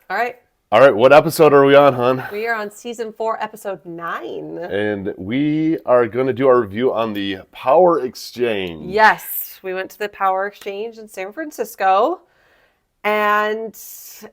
All right. All right, what episode are we on, hon? We are on season 4, episode 9. And we are going to do our review on the Power Exchange. Yes, we went to the Power Exchange in San Francisco, and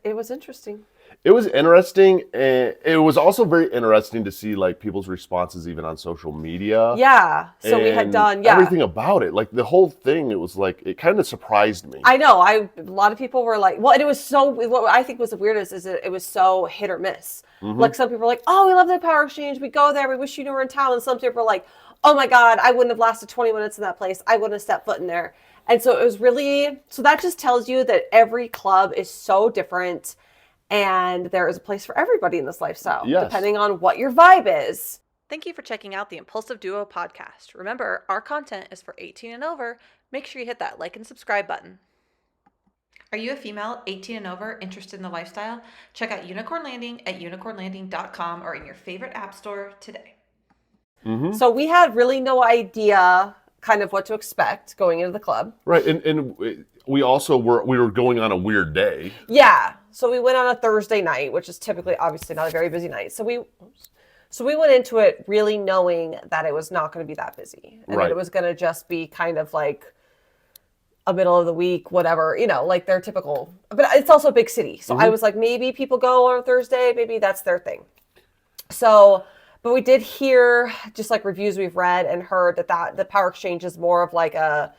it was interesting. It was interesting, and it was also very interesting to see like people's responses even on social media. Yeah, so we had done, everything about it. Like the whole thing, it was like, it kind of surprised me. I know, a lot of people were like, well, and it was so, what I think was the weirdest is that it was so hit or miss. Like some people were like, oh, we love the Power Exchange, we go there, we wish you were in town, and some people were like, oh my God, I wouldn't have lasted 20 minutes in that place, I wouldn't have stepped foot in there. And so it was really, so that just tells you that every club is so different. And there is a place for everybody in this lifestyle, depending on what your vibe is. Thank you for checking out the Impulsive Duo podcast. Remember, our content is for 18 and over. Make sure you hit that like and subscribe button. Are you a female 18 and over interested in the lifestyle? Check out Unicorn Landing at unicornlanding.com or in your favorite app store today. So we had really no idea kind of what to expect going into the club. Right, and we also were going on a weird day. Yeah. So we went on a Thursday night, which is typically obviously not a very busy night. So we went into it really knowing that it was not going to be that busy. And that it was going to just be kind of like a middle of the week, whatever, like their typical, but it's also a big city. So I was like, maybe people go on a Thursday, maybe that's their thing. So, but we did hear just like reviews we've read and heard that the Power Exchange is more of like a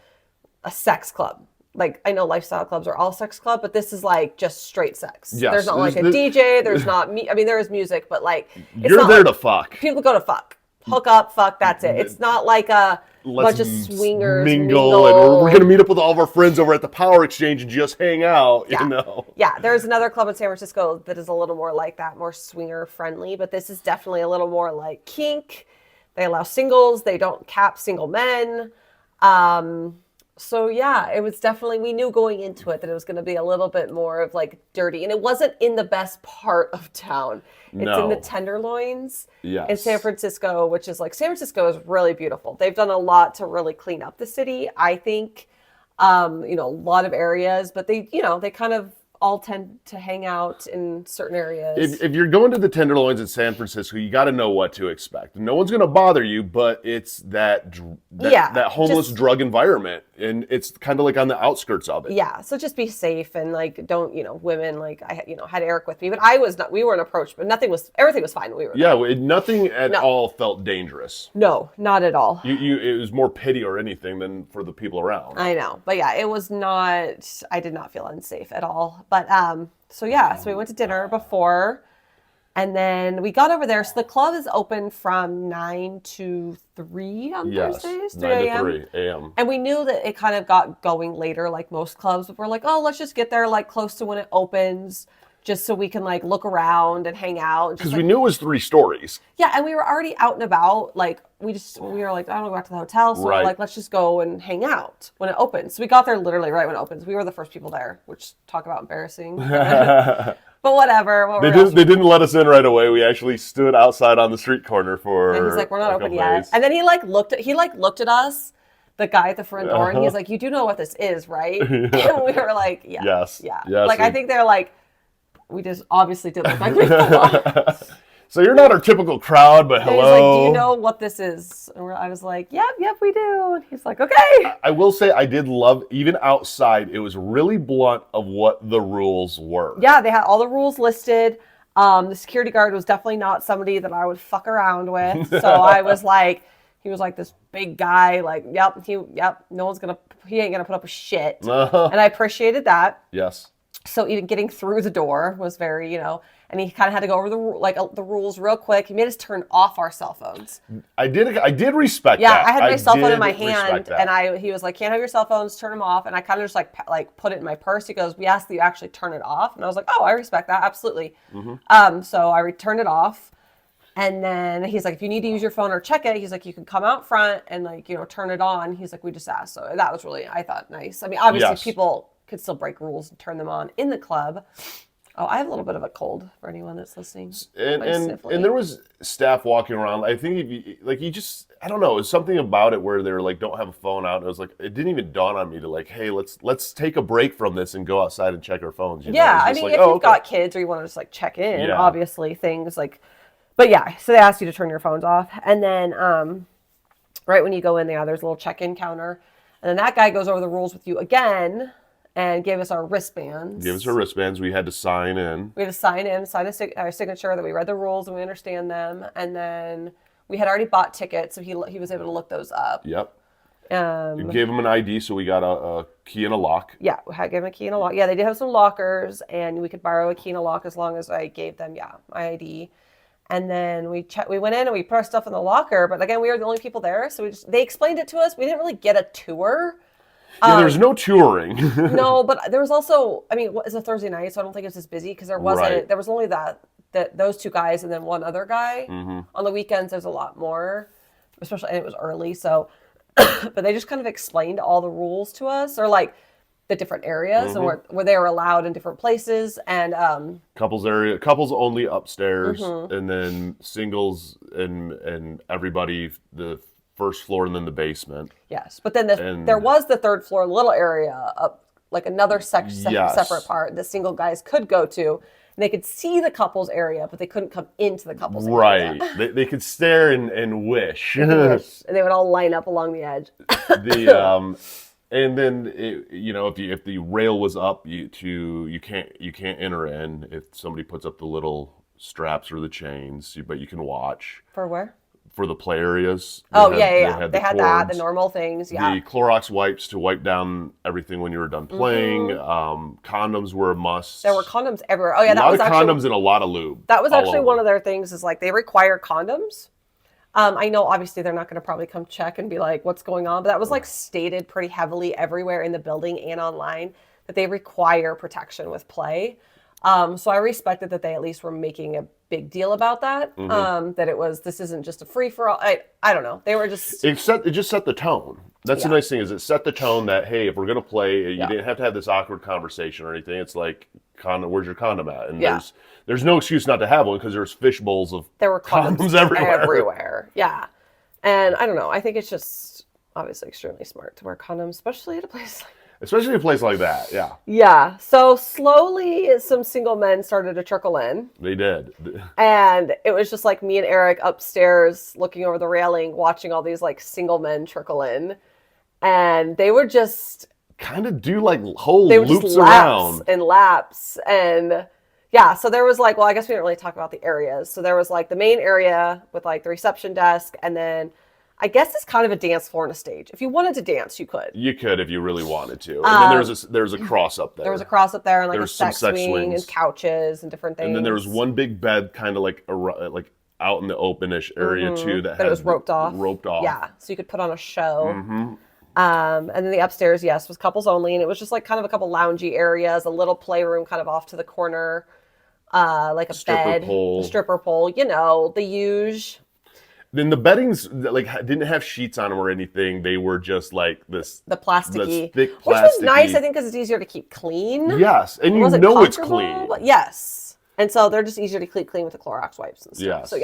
sex club. Like, I know lifestyle clubs are all sex club, but this is like just straight sex. Yes. There's not like a DJ. There's not me. I mean, there is music, but like, it's you're not there like, to fuck. People go to fuck, hook up, fuck. That's it. It's not like a bunch of swingers mingle, and we're gonna meet up with all of our friends over at the Power Exchange and just hang out. Yeah. There's another club in San Francisco that is a little more like that, more swinger friendly, but this is definitely a little more like kink. They allow singles. They don't cap single men. So yeah, it was definitely, we knew going into it that it was going to be a little bit more of like dirty, and it wasn't in the best part of town. It's in the Tenderloins in San Francisco, which is like, San Francisco is really beautiful. They've done a lot to really clean up the city, I think, a lot of areas, but they kind of all tend to hang out in certain areas. If you're going to the Tenderloins in San Francisco, you got to know what to expect. No one's going to bother you, but it's that homeless drug environment, and it's kind of like on the outskirts of it. Yeah, so just be safe and like don't women, like I had Eric with me, but we weren't approached, but everything was fine when we were there. Nothing at all felt dangerous. No, not at all. It was more pity or anything than for the people around. I know, but yeah, it was not. I did not feel unsafe at all. But so we went to dinner before, and then we got over there. So the club is open from 9 to 3 on Thursdays, 3 a.m. 9 to 3 a.m. And we knew that it kind of got going later, like most clubs. But we're like, oh, let's just get there like close to when it opens, just so we can like look around and hang out. Because we knew it was 3 stories. Yeah, and we were already out and about. Like we were like, I don't want to go back to the hotel, so we're like, let's just go and hang out when it opens. So we got there literally right when it opens. We were the first people there, which talk about embarrassing. But whatever. They didn't let us in right away. We actually stood outside on the street corner for. And he's like, we're not open yet. And then he looked at us. The guy at the front door, and he's like, you do know what this is, right? And we were like, yes. Like I think they're like, we just obviously did look like we belong. So you're not our typical crowd, but hello. He's like, do you know what this is? And I was like, yep, we do. And he's like, okay. I will say I did love, even outside, it was really blunt of what the rules were. Yeah, they had all the rules listed. The security guard was definitely not somebody that I would fuck around with. So I was like, he was like this big guy, like, he ain't gonna put up with shit. And I appreciated that. Yes. So even getting through the door was very, and he kind of had to go over the rules real quick. He made us turn off our cell phones. I did respect that. Yeah, I had my cell phone in my hand, and he was like, can't have your cell phones, turn them off. And I kind of just like put it in my purse. He goes, we asked that you actually turn it off. And I was like, oh, I respect that, absolutely. So I turned it off. And then he's like, if you need to use your phone or check it, he's like, you can come out front and turn it on. He's like, we just asked. So that was really, I thought, nice. I mean, obviously people could still break rules and turn them on in the club. Oh, I have a little bit of a cold for anyone that's listening. And there was staff walking around. I think if you, like you just I don't know, it's something about it where they're like don't have a phone out. And it was like it didn't even dawn on me to like, hey, let's take a break from this and go outside and check our phones. Yeah, I mean, like, if you've got kids or you want to just like check in, obviously things like, but yeah, so they asked you to turn your phones off, and then right when you go in there, there's a little check-in counter, and then that guy goes over the rules with you again. And gave us our wristbands. We had to sign in. We had to sign in, our signature that we read the rules and we understand them. And then we had already bought tickets, so he was able to look those up. Yep. You gave him an ID, so we got a key and a lock. Yeah, we gave him a key and a lock. Yeah, they did have some lockers, and we could borrow a key and a lock as long as I gave them, my ID. And then we went in and we put our stuff in the locker. But again, we were the only people there, so they explained it to us. We didn't really get a tour. Yeah, there's no touring. No, but there was also, I mean, it's a Thursday night, so I don't think it was as busy because there wasn't, Right. there was only those two guys and then one other guy. Mm-hmm. On the weekends, there's a lot more, especially, and it was early, so, but they just kind of explained all the rules to us, or like the different areas and where they were allowed in different places, and couples only upstairs, and then singles and everybody the first floor and then the basement. Yes, but then there was the third floor little area up, like another separate part that single guys could go to. And they could see the couples area, but they couldn't come into the couples area. Right. They could stare and wish. And they would all line up along the edge. And then if the rail was up, you can't enter in if somebody puts up the little straps or the chains, but you can watch. For where? For the play areas. They had that, the normal things, The Clorox wipes to wipe down everything when you were done playing. Condoms were a must. There were condoms everywhere. Oh yeah, that was actually condoms and a lot of lube. That was actually one of their things, is like they require condoms. I know obviously they're not going to probably come check and be like, what's going on? But that was like stated pretty heavily everywhere in the building and online that they require protection with play. So I respected that they at least were making a big deal about that. That this isn't just a free for all. I don't know. They were just. It just set the tone. That's the nice thing, is it set the tone that, hey, if we're gonna play, you didn't have to have this awkward conversation or anything. It's like, where's your condom at? And there's no excuse not to have one, because there's fish bowls of condoms everywhere. Yeah, and I don't know. I think it's just obviously extremely smart to wear condoms, especially at a place like that, yeah. Yeah. So slowly, some single men started to trickle in. They did. And it was just like me and Eric upstairs looking over the railing, watching all these like single men trickle in. And they were just... kind of do like whole loops around. And laps. And yeah, so there was like, well, I guess we didn't really talk about the areas. So there was like the main area with like the reception desk, and then... I guess it's kind of a dance floor and a stage. If you wanted to dance, you could. You could if you really wanted to. And then there's a cross up there. There was a cross up there, and like a sex swing and couches and different things. And then there was one big bed, kind of like out in the openish area too, that it was roped off. Yeah, so you could put on a show. And then the upstairs, was couples only, and it was just like kind of a couple loungy areas, a little playroom kind of off to the corner, like a bed, a stripper pole, the huge. Then the beddings didn't have sheets on them or anything. They were just like the plasticky, thick plasticky. Which was nice, I think, because it's easier to keep clean. Yes, and it's clean. Yes, and so they're just easier to keep clean with the Clorox wipes and stuff. Yes. So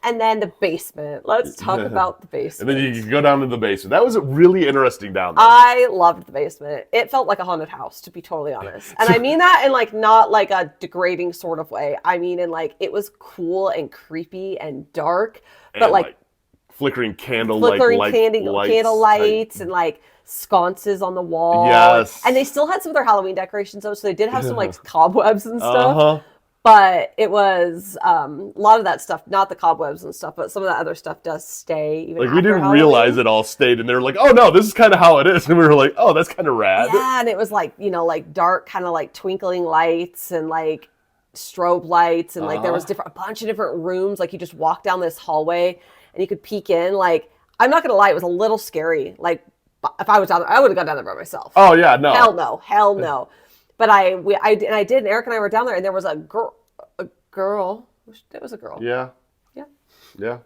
and then the basement. Let's talk about the basement. And then you can go down to the basement. That was really interesting down there. I loved the basement. It felt like a haunted house, to be totally honest. And I mean that in like not like a degrading sort of way. I mean in like it was cool and creepy and dark. But like flickering candle lights and like sconces on the wall. Yes. And they still had some of their Halloween decorations though, so they did have some like cobwebs and stuff. But it was a lot of that stuff, not the cobwebs and stuff, but some of that other stuff does stay even after we didn't Halloween. Realize it all stayed, and they were like, oh no, this is kind of how it is. And we were like, oh, that's kind of rad. Yeah, and it was like, like dark kind of like twinkling lights and like strobe lights, and like there was a bunch of different rooms. Like you just walk down this hallway and you could peek in. Like, I'm not gonna lie, it was a little scary. Like if I was down there, I would have gone down there by myself. Oh yeah, no, hell no. But I did. And Eric and I were down there, and there was a girl. It was a girl. Yeah.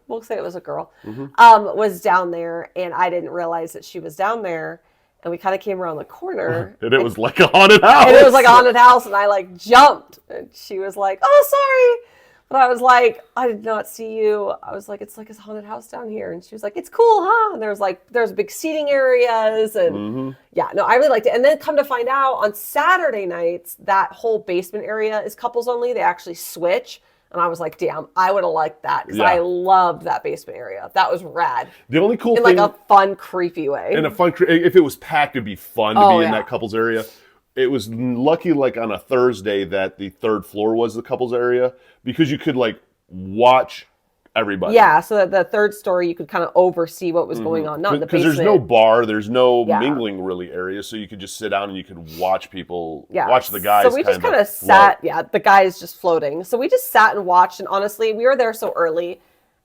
We'll say it was a girl. Was down there, and I didn't realize that she was down there. and we kind of came around the corner. And it was like a haunted house. And it was like a haunted house, and I like jumped. And she was like, "Oh, sorry." But I was like, "I did not see you." I was like, "It's like a haunted house down here." And she was like, "It's cool, huh?" And there's big seating areas. And yeah, no, I really liked it. And then come to find out on Saturday nights, that whole basement area is couples only. They actually switch. And I was like, damn, I would have liked that because I loved that basement area. That was rad. The only cool thing. In like a fun, creepy way. If it was packed, it'd be fun to be in that couples area. It was lucky, like on a Thursday, that the third floor was the couples area because you could like watch everybody. Yeah, so that the third story you could kind of oversee what was going on, not in the basement. Because there's no bar, there's no mingling really area, so you could just sit down and you could watch people, watch the guys. So we just kind of sat, the guys just floating. So we just sat and watched, and honestly, we were there so early,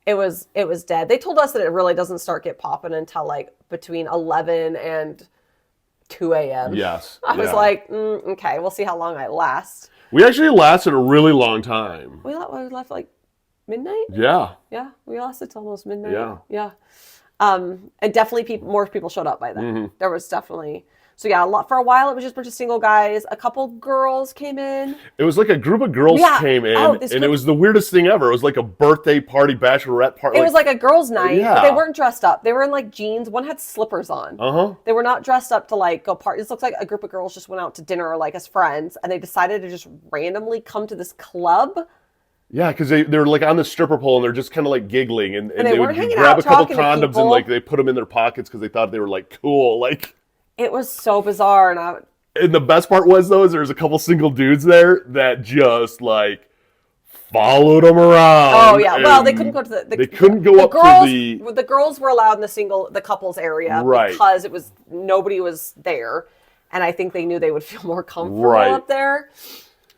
it was dead. They told us that it really doesn't start get popping until like between 11 and 2 a.m. Yes. I was like, okay, we'll see how long I last. We actually lasted a really long time. We left like midnight? Yeah. Yeah, we lasted till almost midnight. Yeah. Yeah. And definitely more people showed up by then. There was definitely... So yeah, for a while it was just a bunch of single guys. A couple girls came in. It was like a group of girls came in, and it was the weirdest thing ever. It was like a birthday party, bachelorette party. It was like a girls' night, but they weren't dressed up. They were in like jeans. One had slippers on. They were not dressed up to like go party. This looks like a group of girls just went out to dinner like as friends, and they decided to just randomly come to this club. Yeah, because they're like on the stripper pole and they're just kind of like giggling, and they would grab a couple condoms and like they put them in their pockets because they thought they were like cool, like. It was so bizarre, and the best part was though is there was a couple single dudes there that just like followed them around. Oh yeah, well they couldn't go to they couldn't go up girls, to the girls were allowed in the couples area because nobody was there, and I think they knew they would feel more comfortable up there.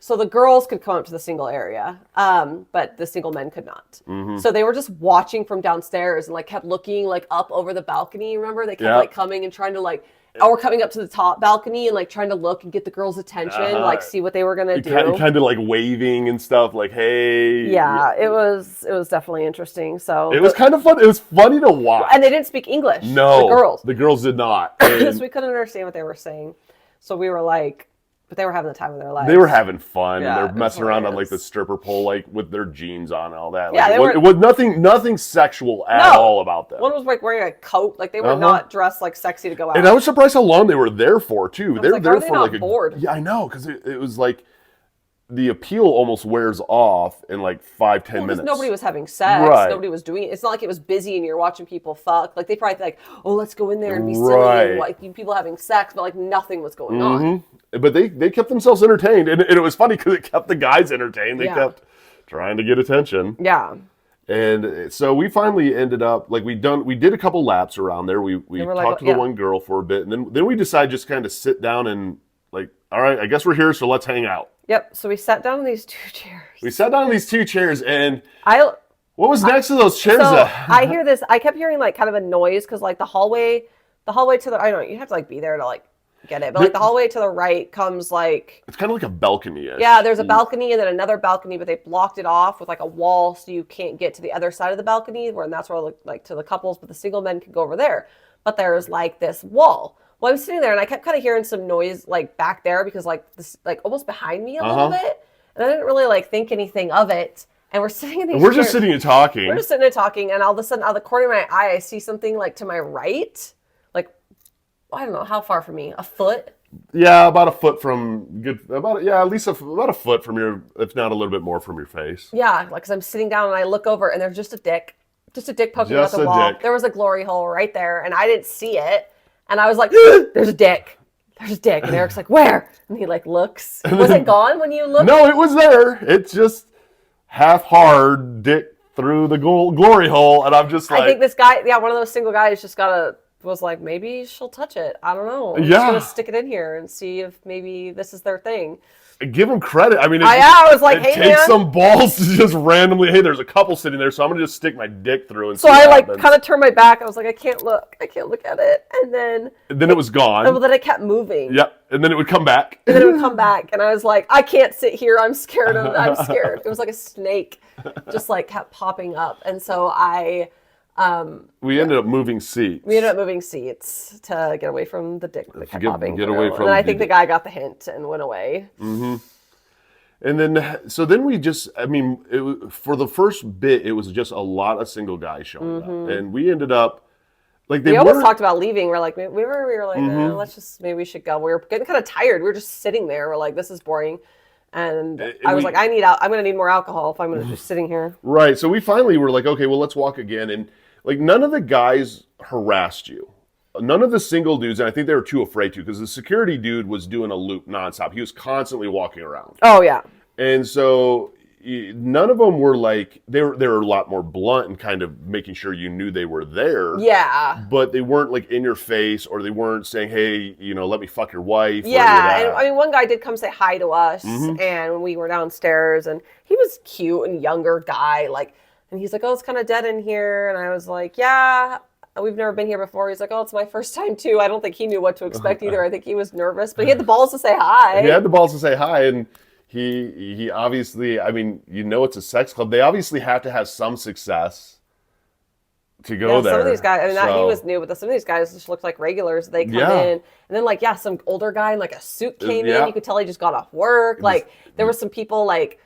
So the girls could come up to the single area, but the single men could not. So they were just watching from downstairs and like kept looking like up over the balcony. Remember, they kept like coming and trying to like, or coming up to the top balcony and like trying to look and get the girls' attention, like see what they were gonna do. Kind of like waving and stuff, like hey. Yeah, it was definitely interesting. So it was kind of fun. It was funny to watch. And they didn't speak English. No, the girls did not. So we couldn't understand what they were saying. So we were like. But they were having the time of their lives. They were having fun. Yeah, they're messing around on like the stripper pole, like with their jeans on and all that. Yeah, like, it was nothing sexual at all about them. One was like wearing a coat. Like they were not dressed like sexy to go out. And I was surprised how long they were there for too. They were there for like bored? Yeah, I know, because it was like the appeal almost wears off in like 5-10 minutes. Nobody was having sex. Right. Nobody was doing it. It's not like it was busy and you're watching people fuck. Like they probably think, oh, let's go in there and be silly and like people having sex, but like nothing was going on. But they kept themselves entertained, and it was funny because it kept the guys entertained. They kept trying to get attention. Yeah. And so we finally ended up like we did a couple laps around there. We talked to the one girl for a bit, and then we decided just kind of sit down and like, all right, I guess we're here, so let's hang out. Yep. So we sat down on these 2 chairs. And what was next to those chairs? So I hear this. I kept hearing like kind of a noise because like the hallway to the, I don't know, you have to like be there to like get it, but like the hallway to the right comes like, it's kind of like a balcony. Yeah, there's a balcony and then another balcony, but they blocked it off with like a wall so you can't get to the other side of the balcony, and that's where like to the couples, but the single men can go over there. But there's like this wall. Well, I'm sitting there and I kept kind of hearing some noise like back there because like this like almost behind me a little bit, and I didn't really like think anything of it. And we're sitting in these chairs. Just sitting and talking. We're just sitting and talking, and all of a sudden, out of the corner of my eye, I see something like to my right, like I don't know how far from me, a foot. Yeah, about a foot from at least about a foot from your, if not a little bit more from your face. Yeah, like because I'm sitting down and I look over and there's just a dick poking out the wall. There was a glory hole right there, and I didn't see it, and I was like, "There's a dick." There's a dick, and Eric's like, "Where?" And he like looks. Was it gone when you looked? No, it was there. It's just half hard dick through the glory hole, and I'm just like, I think this guy, one of those single guys, just was like, maybe she'll touch it. I don't know. I'm just gonna stick it in here and see if maybe this is their thing. Give him credit. I mean, I was like, hey, man. It takes some balls to just randomly, hey, there's a couple sitting there, so I'm going to just stick my dick through and see what happens. So I kind of turned my back. I was like, I can't look at it. And then it was gone. Well, then it kept moving. Yep. And then it would come back. And I was like, I can't sit here. I'm scared. It was like a snake just like kept popping up. And so I We ended up moving seats. We ended up moving seats to get away from the dick that kept popping get through. away from and I think the guy got the hint and went away. Mm-hmm. And then we just, I mean, for the first bit, it was just a lot of single guys showing up. And we ended up, like, we almost talked about leaving. We're like, we were like, let's just, maybe we should go. We were getting kind of tired. We were just sitting there. We're like, this is boring. And I was like, I'm going to need more alcohol if I'm going to just sitting here. Right. So we finally were like, okay, well, let's walk again. And like, none of the guys harassed you. None of the single dudes, and I think they were too afraid to, because the security dude was doing a loop nonstop. He was constantly walking around. Oh, yeah. And so none of them were like, they were a lot more blunt and kind of making sure you knew they were there. Yeah. But they weren't like in your face, or they weren't saying, hey, let me fuck your wife. Yeah. And I mean, one guy did come say hi to us, and we were downstairs, and he was cute and younger guy, like, and he's like, oh, it's kind of dead in here. And I was like, yeah, we've never been here before. He's like, oh, it's my first time too. I don't think he knew what to expect either. I think he was nervous, but he had the balls to say hi. He had the balls to say hi, and he obviously, I mean, it's a sex club. They obviously have to have some success to go there. Some of these guys, I mean, he was new, but some of these guys just looked like regulars. They come in, and then like, some older guy in like a suit came in. You could tell he just got off work. Like, there were some people like,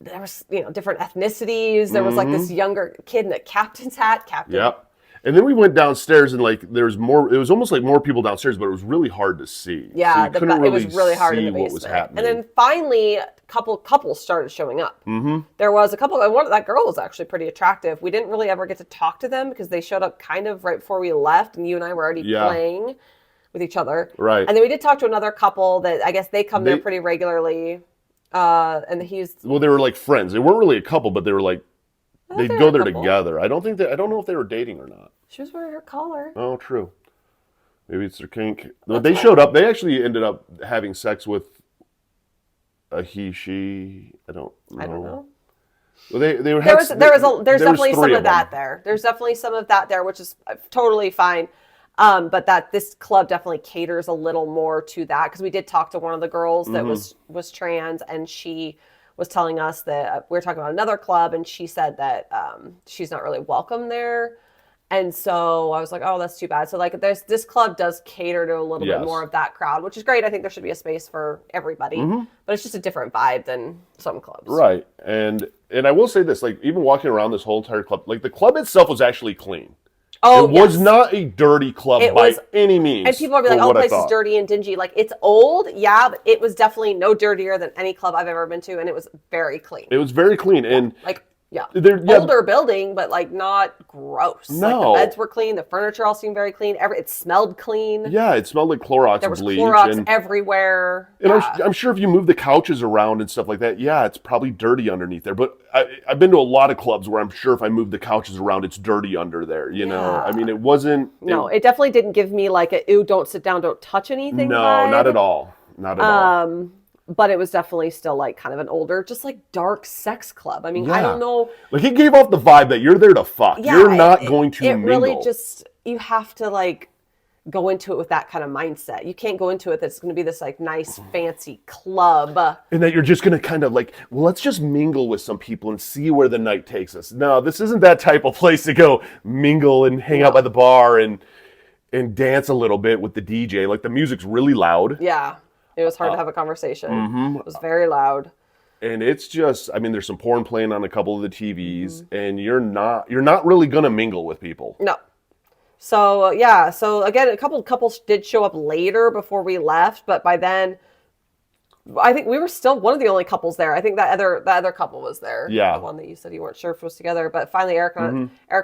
there was, different ethnicities. There was like this younger kid in a captain's hat. Yep. And then we went downstairs, and like there's more. It was almost like more people downstairs, but it was really hard to see. Yeah, so it was really hard in the basement. What was happening. And then finally, a couples started showing up. There was a couple. And that girl was actually pretty attractive. We didn't really ever get to talk to them because they showed up kind of right before we left, and you and I were already playing with each other. Right. And then we did talk to another couple that I guess they come there pretty regularly. And they were like friends. They weren't really a couple, but they were like. They'd go there together. I don't know if they were dating or not. She was wearing her collar. Oh, true. Maybe it's their kink. They showed up. They actually ended up having sex with a he, she. I don't know. Well, there's definitely some of that there. There's definitely some of that there, which is totally fine. But this club definitely caters a little more to that, because we did talk to one of the girls that was trans, and she was telling us that we were talking about another club, and she said that she's not really welcome there. And so I was like, oh, that's too bad. So like this club does cater to a little bit more of that crowd, which is great. I think there should be a space for everybody, but it's just a different vibe than some clubs. Right. And I will say this, like, even walking around this whole entire club, like the club itself was actually clean. Oh, it was not a dirty club by any means. And people are like, oh, the place is dirty and dingy. Like, it's old, but it was definitely no dirtier than any club I've ever been to, and it was very clean. It was very clean. And older building, but like not gross. No. Like, the beds were clean, the furniture all seemed very clean. It smelled clean. Yeah, it smelled like Clorox. There was bleach Clorox everywhere. And I'm sure if you move the couches around and stuff like that, it's probably dirty underneath there. But I've been to a lot of clubs where I'm sure if I move the couches around, it's dirty under there. know, I mean, it wasn't. No, it definitely didn't give me like a ew, don't sit down, don't touch anything. No, vibe. not at all. Not at all. But it was definitely still like kind of an older, just like dark sex club. I mean, I don't know. Like, it gave off the vibe that you're there to fuck. You're not going to mingle. It really just, you have to like go into it with that kind of mindset. You can't go into it that it's going to be this like nice, fancy club. And that you're just going to kind of like, well, let's just mingle with some people and see where the night takes us. No, this isn't that type of place to go mingle and hang out by the bar and dance a little bit with the DJ. Like, the music's really loud. Yeah. It was hard to have a conversation. It was very loud. And it's just, I mean, there's some porn playing on a couple of the TVs, and you're not really going to mingle with people. No. So, so again, a couple of couples did show up later before we left, but by then, I think we were still one of the only couples there. I think that other couple was there. Yeah. The one that you said you weren't sure if was together. But finally, Eric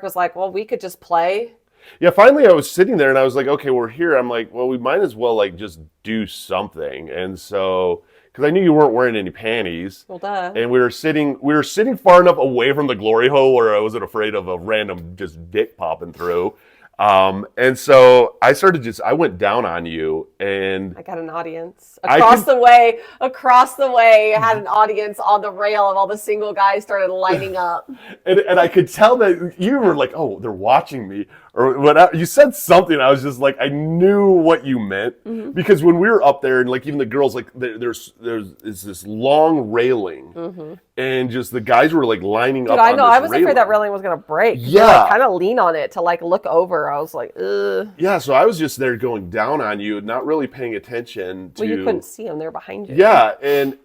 was like, well, we could just play. Yeah, finally I was sitting there and I was like, okay, we're here. I'm like, well, we might as well like just do something. And so, because I knew you weren't wearing any panties. Well, duh. And we were sitting far enough away from the glory hole where I wasn't afraid of a random just dick popping through. And so I went down on you, and I got an audience across the way. I had an audience on the rail, and all the single guys started lining up. And I could tell that you were like, oh, they're watching me. or whatever. You said something. I was just like, I knew what you meant because when we were up there and like even the girls, like there's this long railing and just the guys were like lining up. I know. On this I was afraid that railing was gonna break. Yeah, like, kind of lean on it to like look over. I was like, ugh. Yeah, so I was just there going down on you, not really paying attention to. Well, you couldn't see them; they're behind you. Yeah, and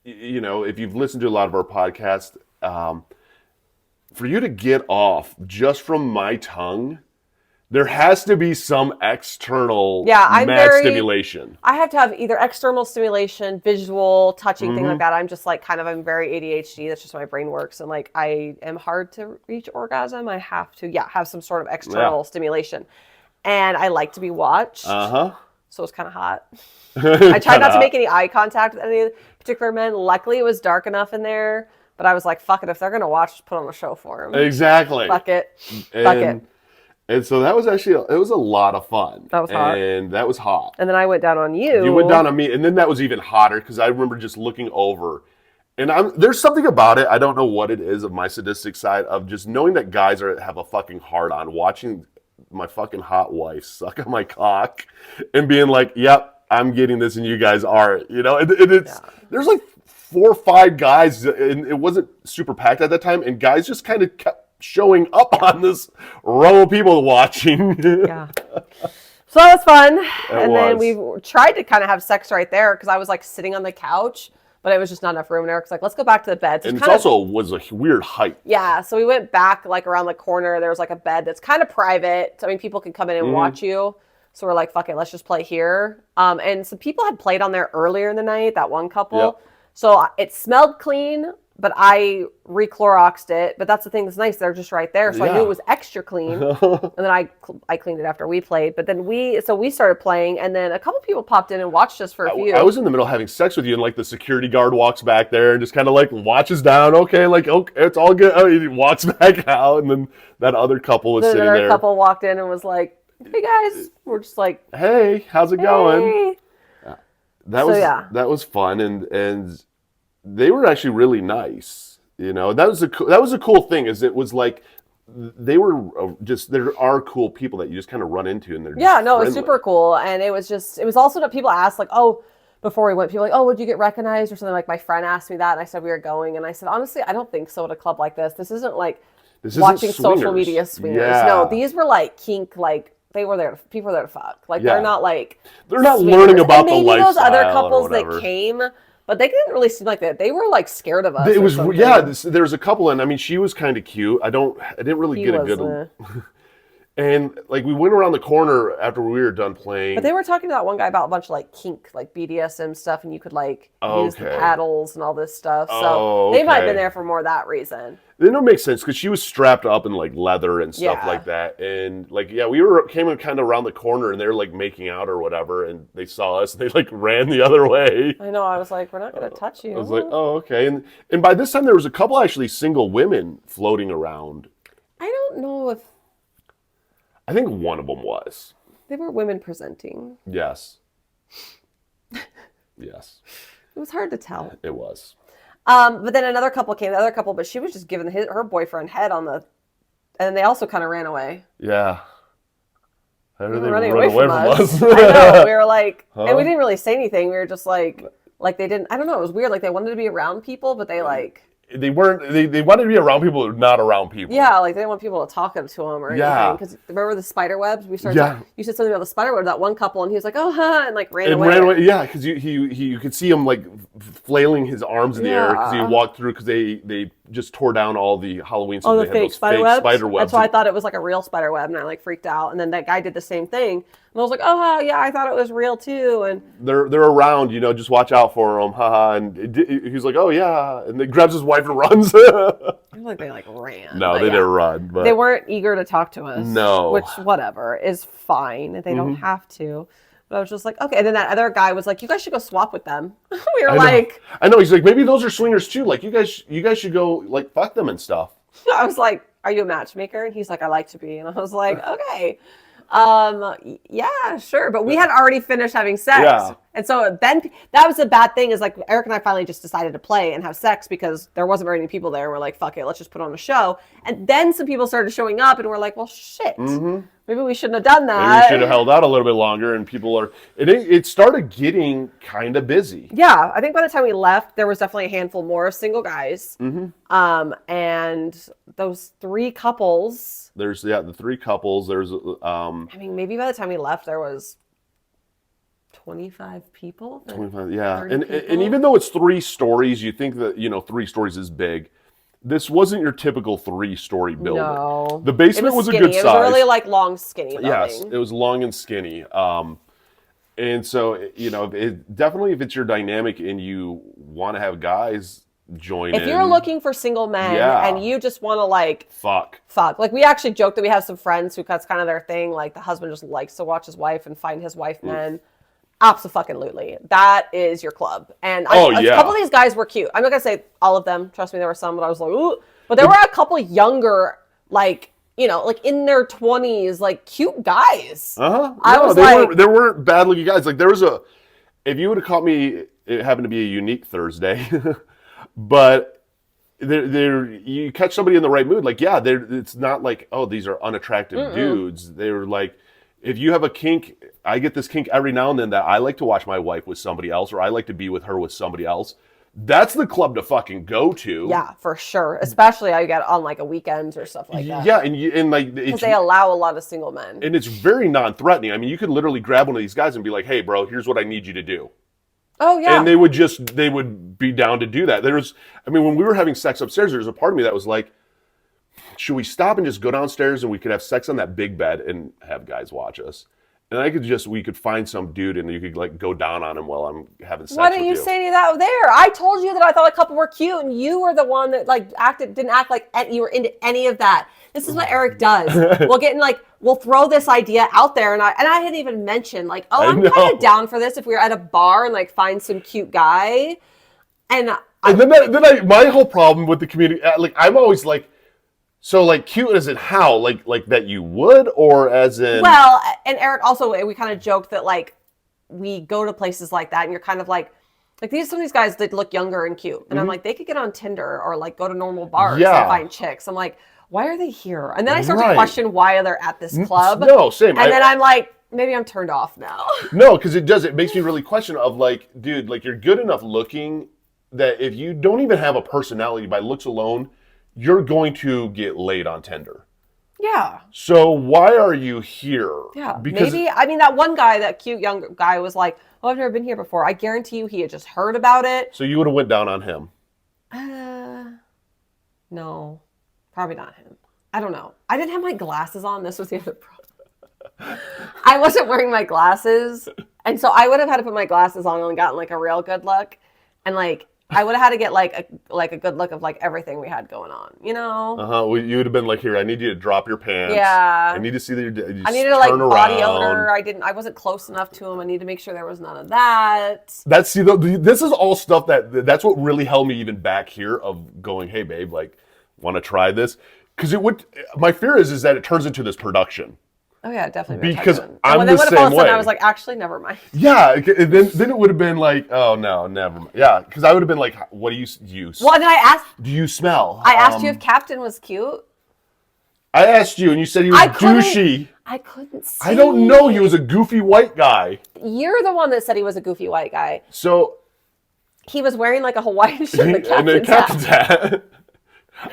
you know, if you've listened to a lot of our podcasts. For you to get off just from my tongue, there has to be some external stimulation. I have to have either external stimulation, visual, touching, thing like that. I'm just like I'm very ADHD. That's just how my brain works. And like I am hard to reach orgasm. I have to, have some sort of external stimulation. And I like to be watched. So it's kind of hot. I tried not to make any eye contact with any particular men. Luckily, it was dark enough in there. But I was like, fuck it. If they're going to watch, just put on a show for them. Exactly. Fuck it. Fuck it. And so that was actually, it was a lot of fun. That was hot. And that was hot. And then I went down on you. You went down on me. And then that was even hotter because I remember just looking over. And there's something about it. I don't know what it is of my sadistic side of just knowing that guys have a fucking hard on, watching my fucking hot wife suck on my cock and being like, yep, I'm getting this and you guys aren't. You know, and there's like 4 or 5 guys, and it wasn't super packed at that time, and guys just kind of kept showing up on this row of people watching. Yeah. So that was fun. Then we tried to kind of have sex right there because I was like sitting on the couch, but it was just not enough room there. It's like, let's go back to the bed. So and it also was a weird height. Yeah. So we went back like around the corner. There was like a bed that's kind of private. I mean, people can come in and watch you. So we're like, fuck it, let's just play here. And some people had played on there earlier in the night, that one couple. Yep. So it smelled clean, but I re-Cloroxed it. But that's the thing that's nice. They're just right there. So I knew it was extra clean. And then I cleaned it after we played. But then we started playing. And then a couple people popped in and watched us for a few. I was in the middle of having sex with you. And like the security guard walks back there and just kind of like watches down. Okay, like, okay, it's all good. Oh, he walks back out. And then that other couple was sitting there. Another couple walked in and was like, hey guys. We're just like, hey, how's it going? That was fun, and they were actually really nice. You know, that was a cool thing. Is it was like they were there are cool people that you just kind of run into, and they're it was super cool, and it was also that people asked like, oh, before we went, people were like, oh, would you get recognized or something? Like my friend asked me that, and I said we were going, and I said honestly, I don't think so at a club like this. This isn't like watching social media swingers. Yeah. No, these were like kink like. People were there to fuck. Like they're not like they're not learning about the lifestyle. Maybe those other couples that came, but they didn't really seem like that. They were like scared of us. It was there was a couple, and I mean she was kind of cute. I didn't really get a good. And like we went around the corner after we were done playing. But they were talking to that one guy about a bunch of like kink, like BDSM stuff, and you could like use the paddles and all this stuff. So they might have been there for more that reason. Then it makes sense because she was strapped up in like leather and stuff like that, and like we came kind of around the corner and they were like making out or whatever, and they saw us and they like ran the other way. I know. I was like, we're not going to touch you. I was like, oh okay, and by this time there was a couple actually single women floating around. I don't know if. I think one of them was. They were women presenting. Yes. Yes. It was hard to tell. It was. But then another couple came, but she was just giving her boyfriend head on the, and then they also kind of ran away. Yeah. How did they run away from us? I know. We were like, and we didn't really say anything. We were just like they didn't, I don't know. It was weird. Like they wanted to be around people, but they like. They weren't, they wanted to be around people who were not around people. Yeah, like they didn't want people to talk to them or anything. Because remember the spider webs? You said something about the spider web, that one couple, and he was like, oh, huh, and like ran away. Yeah, because you could see him like flailing his arms in the air because he walked through because they just tore down all the Halloween stuff. Oh, the fake spider webs? That's why I thought it was like a real spider web, and I like freaked out. And then that guy did the same thing. And I was like, oh, yeah, I thought it was real too. And they're around, just watch out for them, haha. And he's like, oh yeah, and then grabs his wife and runs. I feel like they like ran. No, they didn't run. But they weren't eager to talk to us. No, which whatever is fine. They don't have to. But I was just like, okay. And then that other guy was like, you guys should go swap with them. We were I know. He's like, maybe those are swingers too. Like you guys should go like fuck them and stuff. I was like, are you a matchmaker? And he's like, I like to be. And I was like, okay. Yeah, sure. But we had already finished having sex. Yeah. And so then that was the bad thing is like Eric and I finally just decided to play and have sex because there wasn't very many people there. And we're like, fuck it, let's just put on a show. And then some people started showing up and we're like, well, shit. Maybe we shouldn't have done that. Maybe we should have held out a little bit longer and people are... It started getting kind of busy. Yeah, I think by the time we left, there was definitely a handful more of single guys. And those 3 couples... There's, the 3 couples. There's... I mean, maybe by the time we left, there was... 25 people? 25, yeah. And even though it's 3 stories, you think that, 3 stories is big. This wasn't your typical 3-story building. No. The basement was a good size. It was a really like long, skinny building. Yes, it was long and skinny. And so, definitely if it's your dynamic and you want to have guys join in. If you're looking for single men and you just want to like... Fuck. Like we actually joked that we have some friends who that's kind of their thing. Like the husband just likes to watch his wife and find his wife men. Abso-fucking-lutely. That is your club. And a couple of these guys were cute. I'm not going to say all of them. Trust me, there were some that I was like, ooh. But there were a couple younger, like, like in their 20s, like cute guys. There weren't bad looking guys. Like there was if you would have caught me, it happened to be a unique Thursday, but you catch somebody in the right mood. Like, it's not like, oh, these are unattractive dudes. They were like, if you have a kink, I get this kink every now and then that I like to watch my wife with somebody else or I like to be with her with somebody else. That's the club to fucking go to. Yeah, for sure. Especially I get on like a weekend or stuff like that. Yeah, and like... Because they allow a lot of single men. And it's very non-threatening. I mean, you could literally grab one of these guys and be like, hey, bro, here's what I need you to do. Oh, yeah. And they would be down to do that. When we were having sex upstairs, there was a part of me that was like, should we stop and just go downstairs and we could have sex on that big bed and have guys watch us? And we could find some dude and you could like go down on him while I'm having sex with you. Why didn't you say any of that there? I told you that I thought a couple were cute and you were the one that like didn't act like you were into any of that. This is what Eric does. We'll throw this idea out there and I hadn't even mentioned like, oh, I'm kind of down for this if we were at a bar and like find some cute guy. And then my whole problem with the community, like I'm always like, so, like, cute as in how? Like that you would? Or as in... Well, and Eric also, we kind of joked that, like, we go to places like that, and you're kind of like some of these guys that look younger and cute. And I'm like, they could get on Tinder or, like, go to normal bars and find chicks. I'm like, why are they here? And then I start to question why they're at this club. No, same. And then I'm like, maybe I'm turned off now. No, because it makes me really question of, like, dude, like, you're good enough looking that if you don't even have a personality by looks alone... you're going to get laid on Tinder. Yeah. So why are you here? Yeah. Because that one guy, that cute young guy was like, oh, I've never been here before. I guarantee you he had just heard about it. So you would have went down on him? No. Probably not him. I don't know. I didn't have my glasses on. This was the other problem. I wasn't wearing my glasses. And so I would have had to put my glasses on and gotten like a real good look. And like, I would have had to get like a good look of like everything we had going on, Well, you would have been like, here, I need you to drop your pants. Yeah. I need to see that you're. I needed to like body odor. I wasn't close enough to him. I need to make sure there was none of that. This is all stuff that's what really held me even back here of going, hey babe, like, want to try this? Because my fear is that it turns into this production. Oh yeah, definitely. Because I'm the same way. I was like, actually, never mind. Yeah, then it would have been like, oh no, never mind. Yeah, because I would have been like, what do you use? Well, then I asked. Do you smell? I asked you if Captain was cute. I asked you, and you said he was douchey. I couldn't see. I don't know. He was a goofy white guy. You're the one that said he was a goofy white guy. So he was wearing like a Hawaiian shirt and a captain's hat.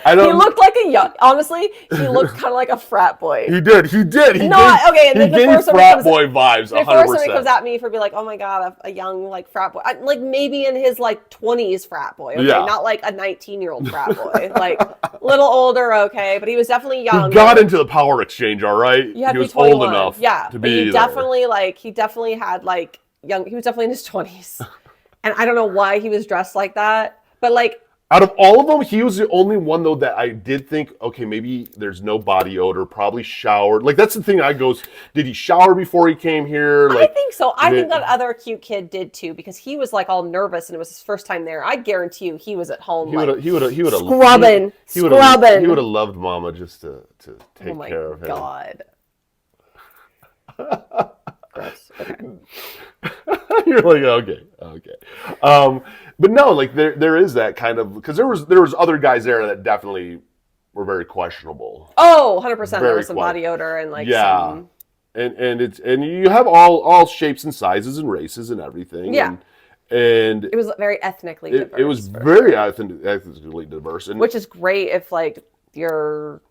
He looked like honestly, he looked kind of like a frat boy. He did. Okay, and then he gave frat boy vibes, 100%. Before somebody comes at me for being like, oh my God, a young like frat boy. Like maybe in his like 20s frat boy, okay? Yeah. Not like a 19-year-old frat boy. Like little older, okay, but he was definitely young. He got into the power exchange, all right? He was old enough to be he definitely had like he was definitely in his 20s. And I don't know why he was dressed like that, but like out of all of them, he was the only one, though, that I did think, okay, maybe there's no body odor, probably showered. Like, that's the thing did he shower before he came here? Like, I think so. I think that other cute kid did, too, because he was, like, all nervous, and it was his first time there. I guarantee you he was at home, scrubbing. He would have loved Mama just to take care of him. Oh, my God. Gross. Okay. You're like, okay. But no, like there is that kind of, because there was other guys there that definitely were very questionable. Oh, 100%. There was some body odor and like some... And you have all shapes and sizes and races and everything. Yeah. And it was very ethnically diverse. It was very ethnically diverse. And which is great if like you're...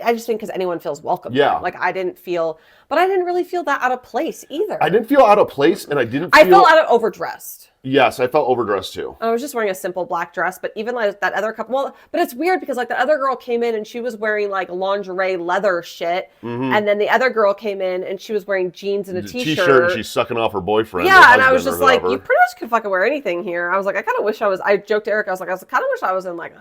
I just think because anyone feels welcome. Yeah. Like I didn't really feel that out of place either. I didn't feel out of place, and I felt out of overdressed. Yes, I felt overdressed too. I was just wearing a simple black dress, but even like that other couple, well, but it's weird because like the other girl came in and she was wearing like lingerie leather shit. And then the other girl came in and she was wearing jeans and a t-shirt. And she's sucking off her boyfriend. Yeah, and I was just like, you pretty much could fucking wear anything here. I was like, I kind of wish I joked to Eric, I was kind of wish I was in like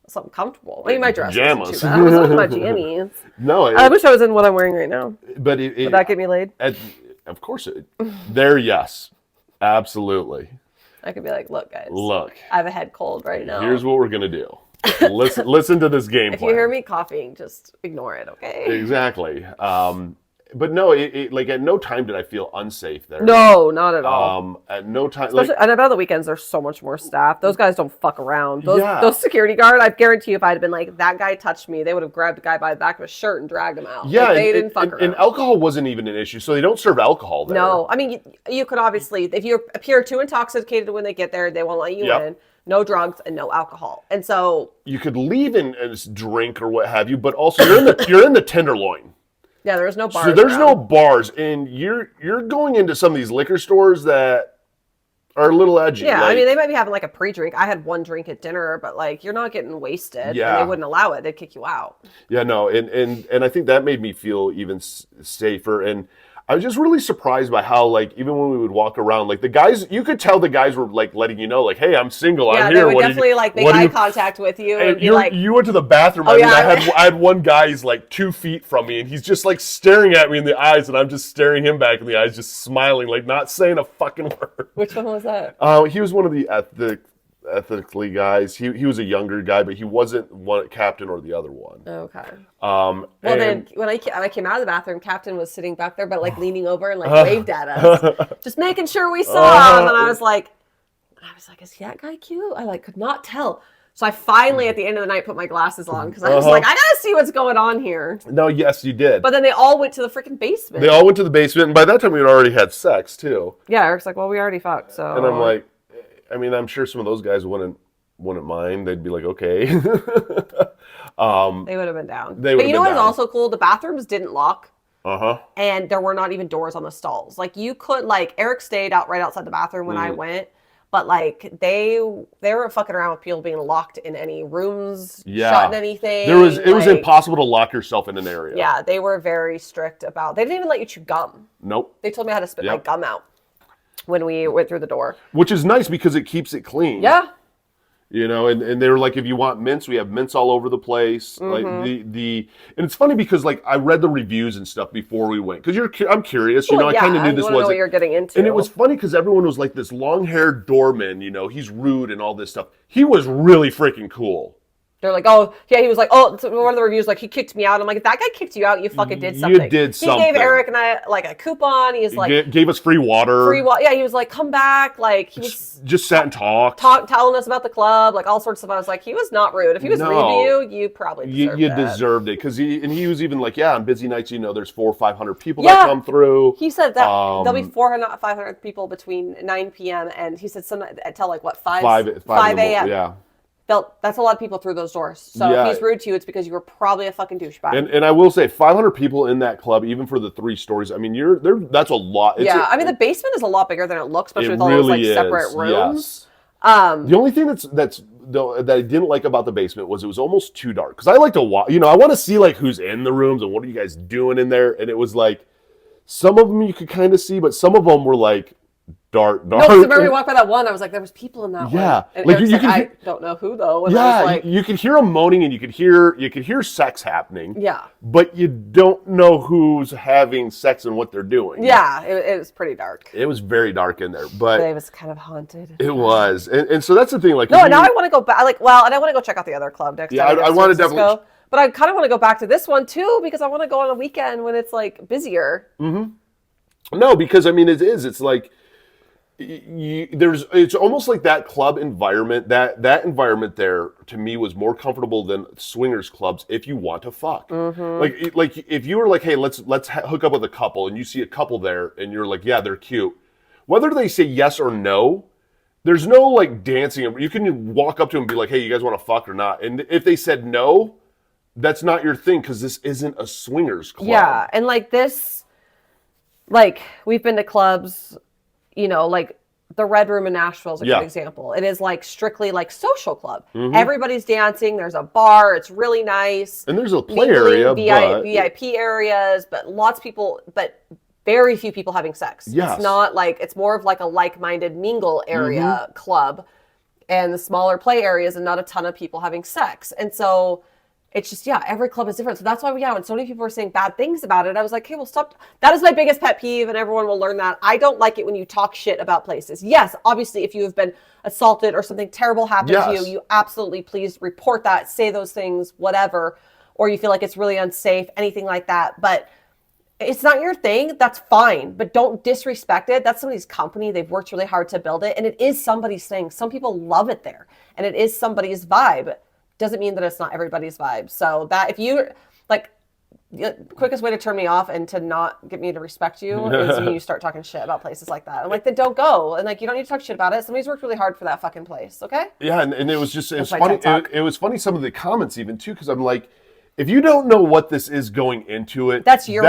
something comfortable. I mean, my dress wasn't too bad. I was in my jammies. No, I wish I was in what I'm wearing right now. But would that get me laid? Of course, yes, absolutely. I could be like, look, guys. Look, I have a head cold right now. Here's what we're gonna do. Listen to this game plan. If you hear me coughing, just ignore it, okay? Exactly. But no, like at no time did I feel unsafe there. No, not at all. At no time. Especially, and about the weekends, there's so much more staff. Those guys don't fuck around. Those security guard, I guarantee you, if I had been like, that guy touched me, they would have grabbed the guy by the back of his shirt and dragged him out. Yeah, like, they didn't fuck around. And alcohol wasn't even an issue, so they don't serve alcohol there. No, I mean, you could obviously, if you appear too intoxicated when they get there, they won't let you in. No drugs and no alcohol, and so you could leave and drink or what have you, but also you're in the Tenderloin. Yeah, there's no bars. So there's no bars, and you're going into some of these liquor stores that are a little edgy. Yeah, I mean, they might be having like a pre-drink. I had one drink at dinner, but like you're not getting wasted. Yeah, and they wouldn't allow it. They'd kick you out. Yeah, no, and I think that made me feel even safer. And I was just really surprised by how, like, even when we would walk around, like the guys, you could tell the guys were like letting you know, like, hey, I'm single, I'm here. Yeah, they would definitely like make eye contact with you and be like, you went to the bathroom. Oh, I had one guy, he's like 2 feet from me, and he's just like staring at me in the eyes, and I'm just staring him back in the eyes, just smiling, like not saying a fucking word. Which one was that? He was one of the ethically guys. He was a younger guy, but he wasn't one captain or the other one. Okay. Well, then when I came out of the bathroom, Captain was sitting back there, but like leaning over and like waved at us, just making sure we saw him. And I was like, is that guy cute? I like could not tell. So I finally, at the end of the night, put my glasses on because I was like, I gotta see what's going on here. No, yes, you did. But then they all went to the freaking basement. They all went to the basement, and by that time we had already had sex too. Yeah, Eric's like, well, we already fucked, so. And I'm like, I mean, I'm sure some of those guys wouldn't mind. They'd be like, okay. They would have been down. But you know what is also cool? The bathrooms didn't lock. Uh-huh. And there were not even doors on the stalls. Like you could Eric stayed out right outside the bathroom when I went, but like they were fucking around with people being locked in any rooms, shutting anything. It was impossible to lock yourself in an area. Yeah, they were very strict about. They didn't even let you chew gum. Nope. They told me how to spit my gum out when we went through the door. Which is nice because it keeps it clean. Yeah. You know, and they were like, if you want mints, we have mints all over the place. Like and it's funny because like I read the reviews and stuff before we went because I'm curious. You know, I kind of knew this was what you're getting into. And it was funny because everyone was like this long-haired doorman. You know, he's rude and all this stuff. He was really freaking cool. They're like, oh, yeah, he was like, oh, one of the reviews, like, he kicked me out. I'm like, if that guy kicked you out, you fucking did something. You did something. He gave Eric and I, like, a coupon. He's like... Gave us free water. Yeah, he was like, come back. Like, he was... Just sat and talked. Telling us about the club, like, all sorts of stuff. I was like, he was not rude. If he was rude to you, you probably deserved it. You deserved it. Because he was even like, yeah, on busy nights, you know, there's 400 or 500 people that come through. He said that there'll be 400, 500 people between 9 p.m. and he said until, like, what, 5 a.m.? Yeah. That's a lot of people through those doors. So if he's rude to you, it's because you were probably a fucking douchebag. And I will say, 500 people in that club, even for the 3 stories. I mean, that's a lot. I mean, the basement is a lot bigger than it looks, especially with all those like separate rooms. Yes. The only thing that I didn't like about the basement was it was almost too dark. Because I like to watch. You know, I want to see like who's in the rooms and what are you guys doing in there. And it was like some of them you could kind of see, but some of them were like. Dark. No, because remember we walked by that one, I was like, there was people in that one. Yeah. And like I don't know who though. And I was like, you could hear them moaning and you could hear sex happening. Yeah. But you don't know who's having sex and what they're doing. Yeah, it was pretty dark. It was very dark in there, but it was kind of haunted. It was. And so that's the thing, like now I want to go back and I want to go check out the other club next time. I want to definitely but I kind of want to go back to this one too because I want to go on a weekend when it's like busier. Mm-hmm. No, because I mean it's like it's almost like that club environment, that environment there to me was more comfortable than swingers clubs if you want to fuck. Like if you were like, hey, let's hook up with a couple, and you see a couple there and you're like, yeah, they're cute, whether they say yes or no, there's no like dancing. You can walk up to them and be like, hey, you guys want to fuck or not? And if they said no, that's not your thing, because this isn't a swingers club. Yeah, and like this, like we've been to clubs, you know, like the Red Room in Nashville is a good example. It is like strictly like social club. Everybody's dancing. There's a bar. It's really nice. And there's a play area, VIP areas, but lots of people, but very few people having sex. Yes. It's not like, it's more of like a like-minded mingle area club, and the smaller play areas and not a ton of people having sex. And so it's just, every club is different. So that's why, when so many people were saying bad things about it, I was like, hey, well, stop. That is my biggest pet peeve, and everyone will learn that. I don't like it when you talk shit about places. Yes, obviously, if you have been assaulted or something terrible happened to you, you absolutely please report that, say those things, whatever, or you feel like it's really unsafe, anything like that. But it's not your thing. That's fine. But don't disrespect it. That's somebody's company. They've worked really hard to build it, and it is somebody's thing. Some people love it there, and it is somebody's vibe. Doesn't mean that it's not everybody's vibe. So that if you like, the quickest way to turn me off and to not get me to respect you is when you start talking shit about places like that. I'm like, then don't go. And like, you don't need to talk shit about it. Somebody's worked really hard for that fucking place. Okay. Yeah. And it was just, it was funny. It was funny. Some of the comments even too, because I'm like, if you don't know what this is going into it, that's your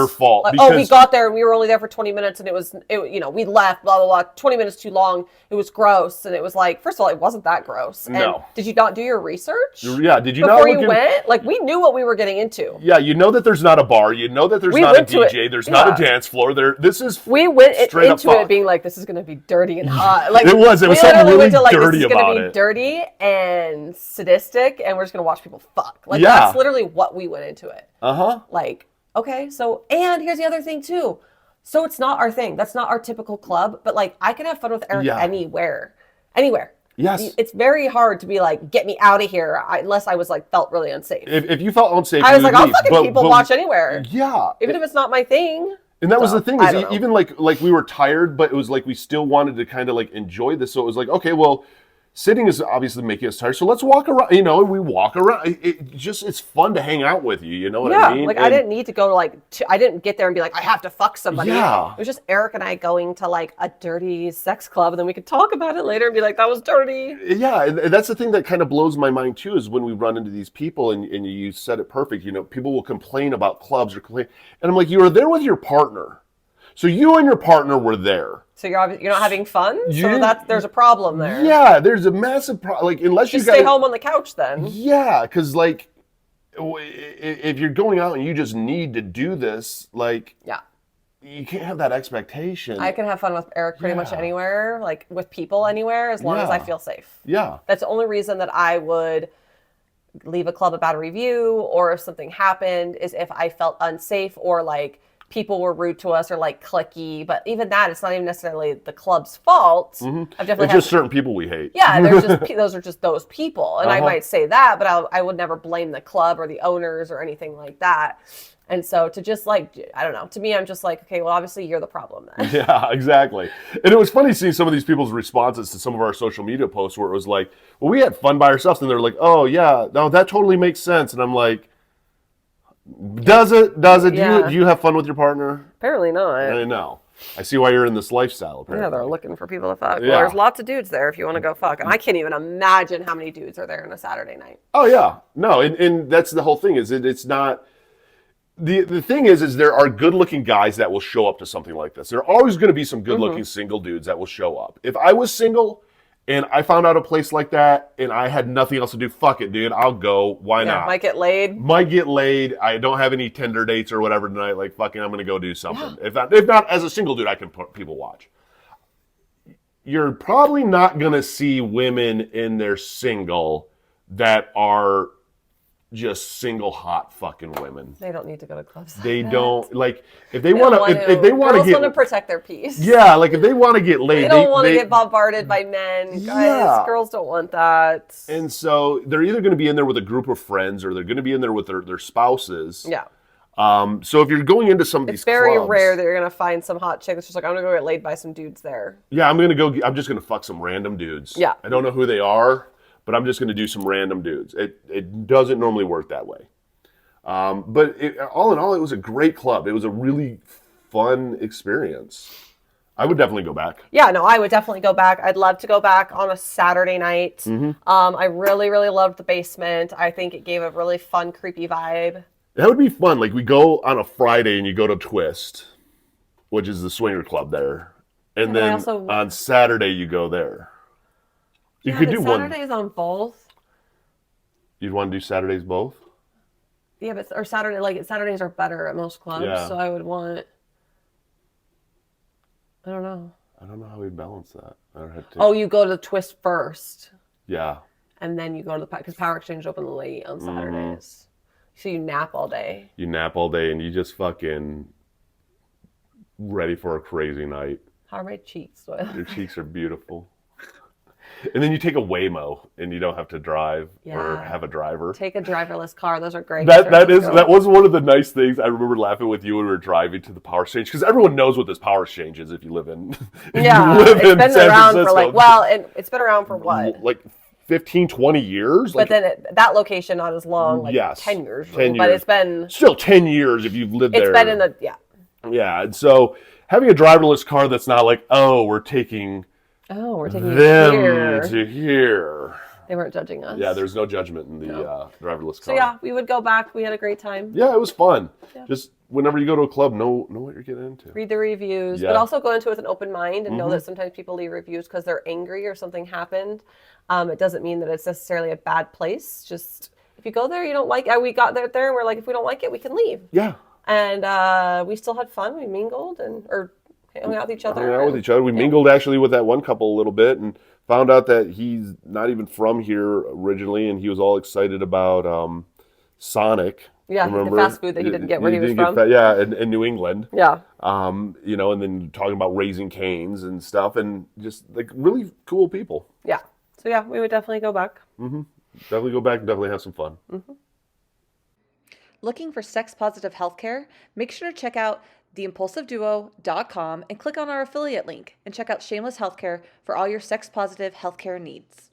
fault. Like, because, we got there and we were only there for 20 minutes and we left, blah, blah, blah, 20 minutes too long. It was gross. And it was like, first of all, it wasn't that gross. No. And did you not do your research? Yeah. Did you not before you went? Like, we knew what we were getting into. Yeah. You know that there's not a bar. You know that there's not a DJ. There's not a dance floor. We went into it being like, this is going to be dirty and hot. Like, it was something really dirty about it. This is going to be dirty and sadistic, and we're just going to watch people fuck. Like, that's literally what we went into it. Like, okay, so, and here's the other thing too. So it's not our thing. That's not our typical club, but like, I can have fun with Eric anywhere. Yes. It's very hard to be like, get me out of here, unless I was like, felt really unsafe. If you felt unsafe, I was like, I'll fucking people watch anywhere. Yeah. Even if it's not my thing. And that was the thing, is even like we were tired, but it was like we still wanted to kind of like enjoy this. So it was like, okay, well, sitting is obviously making us tired, so let's walk around, and we walk around. It's fun to hang out with you, you know what I mean? Like, I didn't need to go I didn't get there and be like, I have to fuck somebody. Yeah. It was just Eric and I going to like a dirty sex club, and then we could talk about it later and be like, that was dirty. Yeah, and that's the thing that kind of blows my mind too, is when we run into these people, and you said it perfect, people will complain about clubs and I'm like, you were there with your partner. So you and your partner were there. So you're not having fun? There's a problem there. Yeah, there's a massive problem. Like, unless you stay home on the couch then. Yeah, because like, if you're going out and you just need to do this, like, you can't have that expectation. I can have fun with Eric pretty much anywhere, like with people anywhere, as long as I feel safe. Yeah. That's the only reason that I would leave a club a bad review, or if something happened, is if I felt unsafe, or like people were rude to us, or like cliquey. But even that, it's not even necessarily the club's fault. I've definitely it's just certain people we hate. Yeah, those are just those people, and I might say that, but I would never blame the club or the owners or anything like that. And so to just like, I don't know, to me, I'm just like, okay, well, obviously you're the problem then. Yeah, exactly. And it was funny seeing some of these people's responses to some of our social media posts, where it was like, well, we had fun by ourselves, and they're like, oh yeah, no, that totally makes sense. And I'm like, does it? Yeah. Do you have fun with your partner? Apparently not. I know. I see why you're in this lifestyle, apparently. Yeah, they're looking for people to fuck. Yeah. Well, there's lots of dudes there if you want to go fuck. And I can't even imagine how many dudes are there on a Saturday night. Oh, yeah. No, and that's the whole thing, is it's not... The thing is there are good-looking guys that will show up to something like this. There are always going to be some good-looking single dudes that will show up. If I was single and I found out a place like that and I had nothing else to do, fuck it, dude. I'll go. Why not? Might get laid. I don't have any Tinder dates or whatever tonight. Like, fucking, I'm going to go do something. Yeah. If not, as a single dude, I can put people watch. You're probably not going to see women in their single that are just single hot fucking women. They don't need to go to clubs. They don't, like, if they want to, if they want to get, girls want to protect their peace. Yeah, like if they want to get laid, they don't want to get bombarded by men. Guys, girls don't want that. And so they're either going to be in there with a group of friends, or they're going to be in there with their spouses. Yeah. So if you're going into some of these It's very clubs, rare that you're gonna find some hot chick that's just like, I'm gonna go get laid by some dudes there. yeah, I'm just gonna fuck some random dudes. Yeah. I don't know who they are, but I'm just gonna do some random dudes. It doesn't normally work that way. But all in all, it was a great club. It was a really fun experience. I would definitely go back. Yeah, no, I would definitely go back. I'd love to go back on a Saturday night. I really, really loved the basement. I think it gave a really fun, creepy vibe. That would be fun. Like we go on a Friday and you go to Twist, which is the swinger club there, and then on Saturday you go there. You could do Saturdays on both. You'd want to do Saturdays both? Yeah, but or Saturdays are better at most clubs, so I would want. I don't know. I don't know how we balance that. You go to the Twist first. Yeah. And then you go to because Power Exchange open late on Saturdays. So you nap all day. You nap all day and you just fucking ready for a crazy night. How are my cheeks, Doyle? Your cheeks are beautiful. And then you take a Waymo and you don't have to drive or have a driver. Take a driverless car. Those are great. That was one of the nice things. I remember laughing with you when we were driving to the Power Exchange because everyone knows what this Power Exchange is if you live in it's been around for it's been around for what? Like 15, 20 years? But then that location not as long, 10 years. 10 years. But it's been... Still 10 years if you've lived there. It's been in the... Yeah. Yeah, and so having a driverless car that's not like, we're taking them here to here. They weren't judging us. Yeah, there's no judgment in the driverless car. So yeah, we would go back. We had a great time. Yeah, it was fun. Yeah. Just whenever you go to a club, know what you're getting into. Read the reviews, but also go into it with an open mind and know that sometimes people leave reviews because they're angry or something happened. It doesn't mean that it's necessarily a bad place. Just if you go there, you don't like it. We got there and we're like, if we don't like it, we can leave. Yeah. And we still had fun. We mingled or hung out with each other. We mingled actually with that one couple a little bit and found out that he's not even from here originally, and he was all excited about Sonic. Yeah, the fast food that he didn't get where he was from. In New England. Yeah. And then talking about Raising Cane's and stuff, and just like really cool people. Yeah. So yeah, we would definitely go back. Definitely go back and definitely have some fun. Looking for sex-positive healthcare? Make sure to check out theimpulsiveduo.com and click on our affiliate link and check out Shameless Healthcare for all your sex-positive healthcare needs.